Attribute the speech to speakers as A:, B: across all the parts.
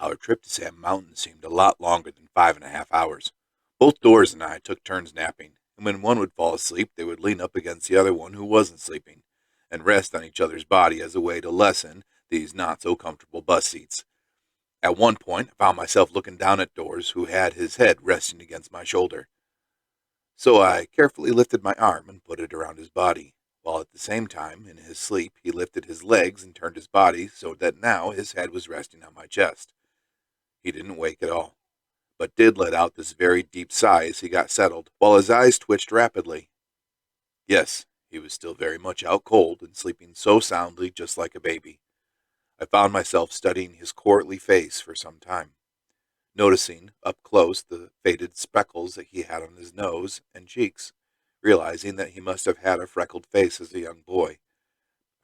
A: Our trip to Sand Mountain seemed a lot longer than 5.5 hours. Both Doris and I took turns napping, and when one would fall asleep, they would lean up against the other one who wasn't sleeping, and rest on each other's body as a way to lessen these not so comfortable bus seats. At one point, I found myself looking down at Doris, who had his head resting against my shoulder. So I carefully lifted my arm and put it around his body, while at the same time, in his sleep, he lifted his legs and turned his body so that now his head was resting on my chest. He didn't wake at all, but did let out this very deep sigh as he got settled, while his eyes twitched rapidly. Yes, he was still very much out cold and sleeping so soundly just like a baby. I found myself studying his courtly face for some time, noticing up close the faded speckles that he had on his nose and cheeks, realizing that he must have had a freckled face as a young boy.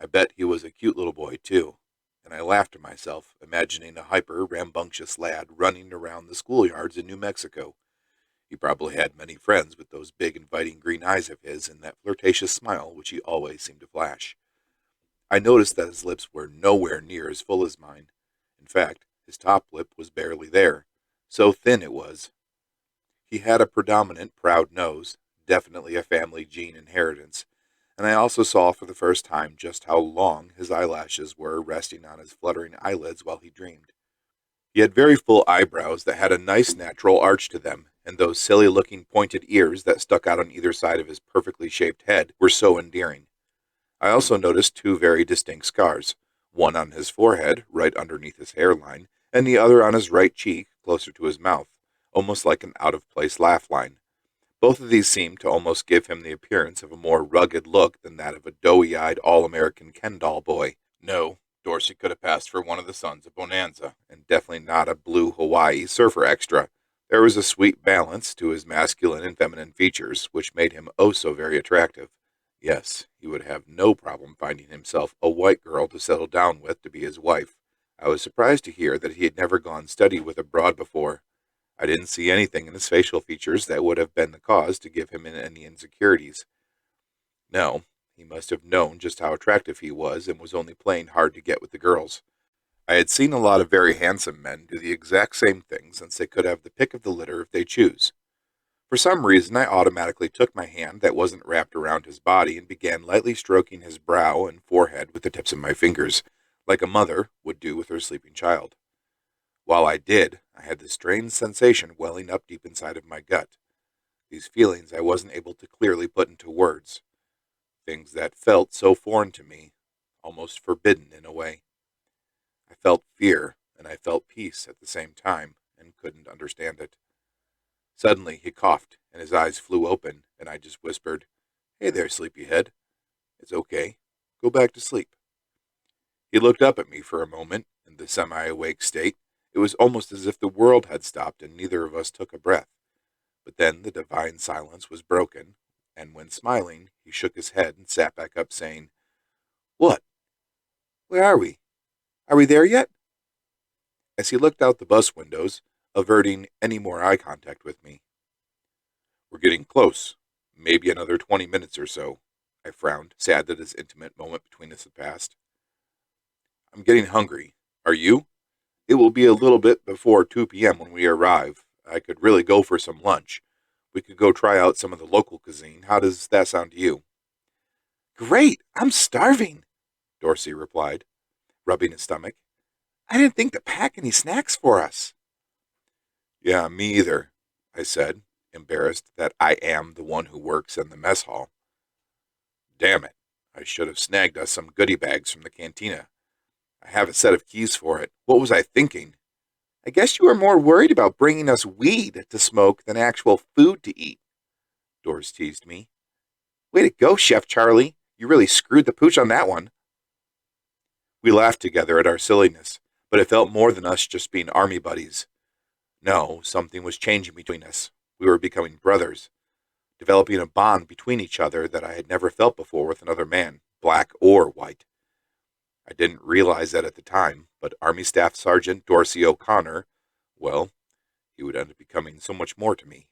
A: I bet he was a cute little boy, too, and I laughed to myself, imagining a hyper rambunctious lad running around the schoolyards in New Mexico. He probably had many friends with those big inviting green eyes of his and that flirtatious smile which he always seemed to flash. I noticed that his lips were nowhere near as full as mine. In fact, his top lip was barely there, so thin it was. He had a predominant proud nose, definitely a family gene inheritance, and I also saw for the first time just how long his eyelashes were resting on his fluttering eyelids while he dreamed. He had very full eyebrows that had a nice natural arch to them, and those silly-looking pointed ears that stuck out on either side of his perfectly shaped head were so endearing. I also noticed two very distinct scars, one on his forehead, right underneath his hairline, and the other on his right cheek, closer to his mouth, almost like an out-of-place laugh line. Both of these seemed to almost give him the appearance of a more rugged look than that of a doughy-eyed all-American Ken doll boy. No, Dorsey could have passed for one of the sons of Bonanza, and definitely not a blue Hawaii surfer extra. There was a sweet balance to his masculine and feminine features, which made him oh so very attractive. Yes, he would have no problem finding himself a white girl to settle down with to be his wife. I was surprised to hear that he had never gone steady with a broad before. I didn't see anything in his facial features that would have been the cause to give him any insecurities. No, he must have known just how attractive he was and was only playing hard to get with the girls. I had seen a lot of very handsome men do the exact same thing since they could have the pick of the litter if they choose. For some reason, I automatically took my hand that wasn't wrapped around his body and began lightly stroking his brow and forehead with the tips of my fingers, like a mother would do with her sleeping child. While I did, I had this strange sensation welling up deep inside of my gut. These feelings I wasn't able to clearly put into words. Things that felt so foreign to me, almost forbidden in a way. I felt fear, and I felt peace at the same time, and couldn't understand it. Suddenly he coughed, and his eyes flew open, and I just whispered, "Hey there, sleepyhead. It's okay. Go back to sleep." He looked up at me for a moment, in the semi-awake state. It was almost as if the world had stopped and neither of us took a breath. But then the divine silence was broken, and when smiling, he shook his head and sat back up, saying, "What? Where are we? Are we there yet?" As he looked out the bus windows, averting any more eye contact with me. "We're getting close. Maybe another 20 minutes or so." I frowned, sad that this intimate moment between us had passed. "I'm getting hungry. Are you? It will be a little bit before 2 p.m. when we arrive. I could really go for some lunch. We could go try out some of the local cuisine. How does that sound to you?" "Great! I'm starving," Dorsey replied, rubbing his stomach. "I didn't think to pack any snacks for us." "Yeah, me either," I said, embarrassed that I am the one who works in the mess hall. "Damn it. I should have snagged us some goodie bags from the cantina. I have a set of keys for it. What was I thinking?" "I guess you were more worried about bringing us weed to smoke than actual food to eat," Doris teased me. "Way to go, Chef Charlie. You really screwed the pooch on that one." We laughed together at our silliness, but it felt more than us just being army buddies. No, something was changing between us. We were becoming brothers, developing a bond between each other that I had never felt before with another man, black or white. I didn't realize that at the time, but Army Staff Sergeant Dorsey O'Connor, well, he would end up becoming so much more to me.